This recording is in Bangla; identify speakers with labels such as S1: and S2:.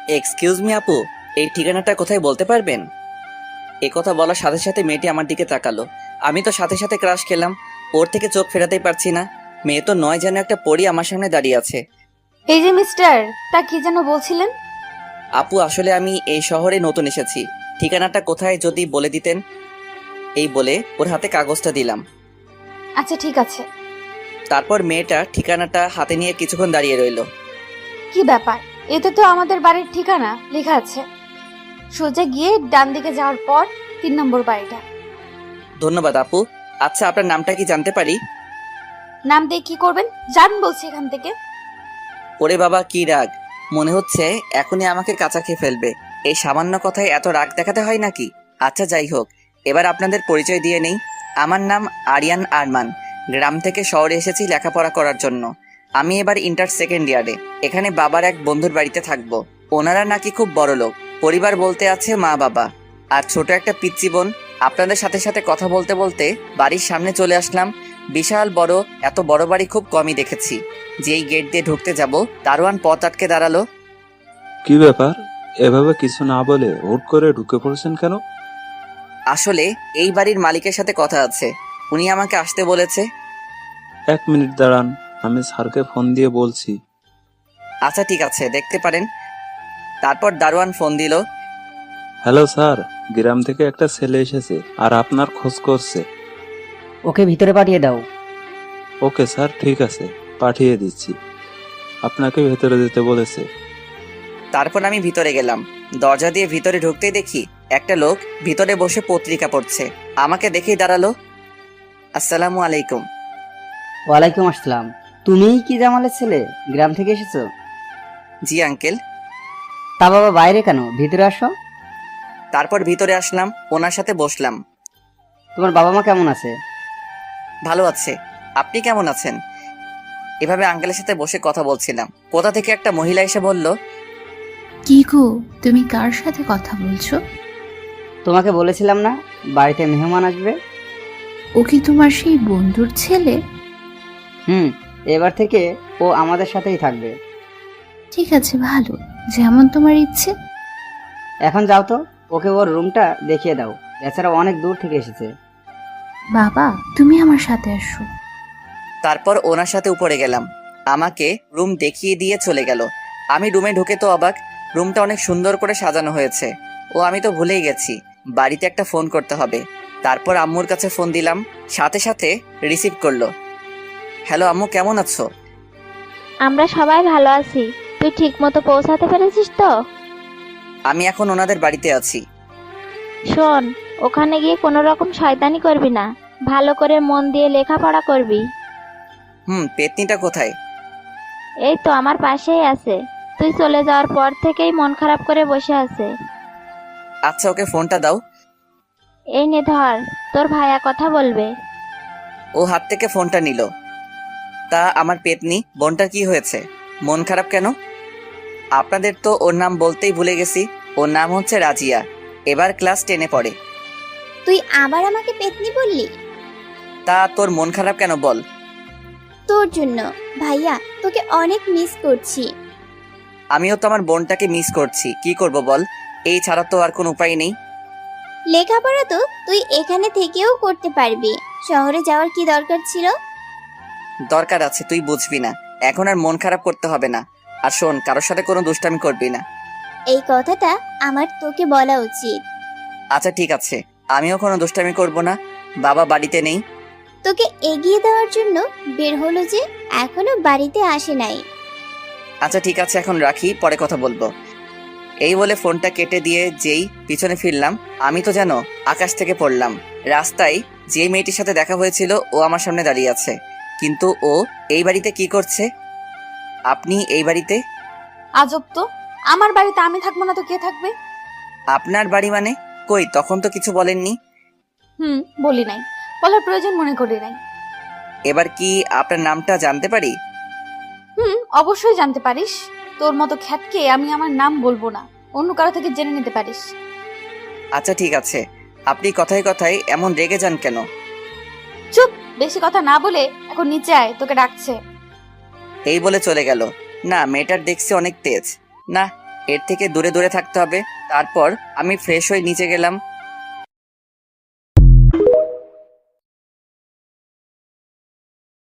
S1: এক্সকিউজ মি আপু, এই ঠিকানাটা কোথায় বলতে পারবেন? এ কথা বলার সাথে সাথে মেয়েটি আমার দিকে তাকালো। আমি তো সাথে সাথে ক্রাশ খেলাম। ওর থেকে চোখ ফেরাতেই পারছি না। মেয়ে তো নয়, যেন একটা পরী আমার সামনে দাঁড়িয়ে আছে।
S2: এই যে মিস্টার, তা কি যেন বলছিলেন?
S1: আপু, আসলে আমি এই শহরে নতুন এসেছি। ঠিকানাটা কোথায় যদি বলে দিতেন। এই বলে ওর হাতে কাগজটা দিলাম।
S2: আচ্ছা ঠিক আছে।
S1: তারপর মেয়েটা ঠিকানাটা হাতে নিয়ে কিছুক্ষণ দাঁড়িয়ে রইল।
S2: কি ব্যাপার, এতে তো আমাদের বাড়ির ঠিকানা লেখা আছে। সোজা গিয়ে ডান দিকে যাওয়ার পর 3 নম্বর বাড়িটা।
S1: ধন্যবাদ আপু। আচ্ছা, আপনার নামটা কি জানতে পারি?
S2: নাম দিয়ে কি করবেন, যান বলছি এখান থেকে।
S1: ওরে বাবা, কি রাগ! মনে হচ্ছে এখনই আমাকে কাঁচা খেয়ে ফেলবে। এই সামান্য কথায় এত রাগ দেখাতে হয় নাকি? আচ্ছা যাই হোক, এবার আপনাদের পরিচয় দিয়ে নেই। আমার নাম আরিয়ান আরমান। গ্রাম থেকে শহরে এসেছি লেখাপড়া করার জন্য। আমি এবার ইন্টার সেকেন্ড ইয়ারে। এখানে বাবার এক বন্ধুর বাড়িতে থাকবো। ওনারা নাকি খুব বড় লোক। পরিবার বলতে আছে মা বাবা আর ছোট একটা পিচ্চি বোন। আপনাদের সাথে সাথে কথা বলতে বলতে বাড়ির সামনে চলে আসলাম। বিশাল বড়, এত বড় বাড়ি খুব কমই দেখেছি। যেই গেট দিয়ে ঢুকতে যাব, দারোয়ান পথ আটকে দাঁড়ালো।
S3: কি ব্যাপার? এভাবে কিছু না বলে হুট করে ঢুকে পড়েছেন কেন?
S1: আসলে এই বাড়ির মালিকের সাথে কথা আছে, উনি আমাকে আসতে বলেছে।
S3: 1 মিনিট দাঁড়ান, আমি স্যারকে ফোন দিয়ে বলছি।
S1: আচ্ছা ঠিক আছে, দেখতে পারেন। তারপর দারোয়ান ফোন দিল।
S3: হ্যালো স্যার, গ্রাম থেকে একটা ছেলে এসেছে আর আপনার খোঁজ করছে।
S4: ওকে ভিতরে পাঠিয়ে দাও।
S3: ওকে স্যার, ঠিক আছে, পাঠিয়ে দিচ্ছি। আপনাকে ভেতরে যেতে বলেছে।
S1: তারপর আমি ভিতরে গেলাম। দরজা দিয়ে ভিতরে ঢুকতেই দেখি একটা লোক ভিতরে বসে পত্রিকা পড়ছে। আমাকে দেখেই দাঁড়ালো। আসসালামু আলাইকুম।
S4: ওয়ালাইকুম আসসালাম। তুমিই কি জামালের ছেলে? গ্রাম থেকে এসেছো?
S1: জি আঙ্কেল।
S4: তা বাবা বাইরে কেন, ভিতরে আসো।
S1: তারপর ভিতরে আসলাম, ওনার সাথে বসলাম।
S4: তোমার বাবা মা কেমন আছে?
S1: ভালো আছে। আপনি কেমন আছেন? এভাবে আঙ্কেলের সাথে বসে কথা বলছিলাম। কোথা থেকে একটা মহিলা এসে বলল,
S5: কি গো, তুমি কার সাথে কথা বলছো?
S4: তোমাকে বলেছিলাম না বাড়িতে মেহমান আসবে।
S5: ও কি তোমার সেই বন্ধুর ছেলে?
S4: হুম, এবার থেকে ও আমাদের সাথেই থাকবে।
S5: ঠিক আছে, ভালো, যেমন তোমার ইচ্ছে।
S4: এখন যাও তো, ওকে ওর রুমটা দেখিয়ে দাও। এছাড়া অনেক দূর থেকে এসেছে।
S5: বাবা, তুমি আমার সাথে আসো।
S1: তারপর ওনার সাথে উপরে গেলাম। আমাকে রুম দেখিয়ে দিয়ে চলে গেল। আমি রুমে ঢুকে তো অবাক। রুমটা অনেক সুন্দর করে সাজানো হয়েছে। ও, আমি তো ভুলেই গেছি, বাড়িতে একটা ফোন করতে হবে। তারপর আম্মুর কাছে ফোন দিলাম, সাথে সাথে রিসিভ করলো। হ্যালো আম্মু, কেমন আছো?
S6: আমরা সবাই ভালো আছি। তুই ঠিক মতো পৌঁছাতে পেরেছিস তো?
S1: আমি এখন ওনাদের বাড়িতে আছি।
S6: শোন, ওখানে গিয়ে কোনো রকম শয়তানি করবি না। ভালো করে মন দিয়ে লেখাপড়া করবি।
S1: পেতনিটা কোথায়?
S6: এই তো আমার পাশেই আছে। তুই চলে যাওয়ার পর থেকেই মন খারাপ করে বসে আছে।
S1: আচ্ছা, ওকে ফোনটা দাও।
S6: এই নে ধর, তোর ভাইয়া কথা বলবে।
S1: ও হাত থেকে ফোনটা নিল। তা আমার পেতনি বোনটার কি হয়েছে? মন খারাপ কেন? আপনাদের তো ওর নাম বলতেই ভুলে গেছি। ওর নাম হচ্ছে রাজিয়া। এবার ক্লাস 10-এ পড়ে।
S7: তুই আবার আমাকে পেতনি বললি?
S1: তা তোর মন খারাপ কেন বল?
S7: তোর জন্য। ভাইয়া, তোকে অনেক মিস করছি।
S1: আমিও তো আমার বোনটাকে মিস করছি। কি করব বল, এই ছাড়া তো আর কোনো উপায় নেই।
S7: লেখাপড়া তো তুই এখানে থেকেও করতে পারবি। শহরে যাওয়ার কি দরকার ছিল?
S1: দরকার আছে, তুই বুঝবি না। এখন আর মন খারাপ করতে হবে না। আর শোন, কারোর সাথে কোনো দুষ্টামি করবি না।
S7: এই কথাটা আমার তোকে বলা উচিত।
S1: আচ্ছা ঠিক আছে, আমিও কোনো দুষ্টামি করব না। বাবা বাড়িতে নেই।
S7: তোকে এগিয়ে দেওয়ার জন্য বের হলো যে এখনো বাড়িতে আসে নাই।
S1: আচ্ছা ঠিক আছে, এখন রাখি, পরে কথা বলবো। এই বলে ফোনটা কেটে দিয়ে যেই পিছনে ফিরলাম, আমি তো যেন আকাশ থেকে পড়লাম। রাস্তায় যে মেয়েটির সাথে দেখা হয়েছিল ও আমার সামনে দাঁড়িয়ে আছে। কিন্তু ও এই বাড়িতে কি করছে? আপনি এই বাড়িতে?
S2: আজব তো, আমার বাড়িতে আমি থাকবো না তো কে থাকবে?
S1: আপনার বাড়ি মানে? কই, তখন তো কিছু বলেননি।
S2: বলি নাই, বলার প্রয়োজন মনে করি নাই।
S1: এবার কি আপনার নামটা জানতে পারি?
S2: অবশ্যই জানতে পারিস। তোর মতো খ্যাতকে আমি আমার নাম বলবো না, অন্য কারো থেকে জেনে নিতে পারিস।
S1: আচ্ছা ঠিক আছে। আপনি কথায় কথায় এমন রেগে যান কেন?
S2: চুপ, বেশি কথা না বলে এখন নিচে আয়, তোকে ডাকছে।
S1: এই বলে চলে গেল। না, মেয়েটার দেখছি অনেক তেজ। না, এর থেকে দূরে দূরে থাকতে হবে। তারপর আমি ফ্রেশ হয়ে নিচে গেলাম।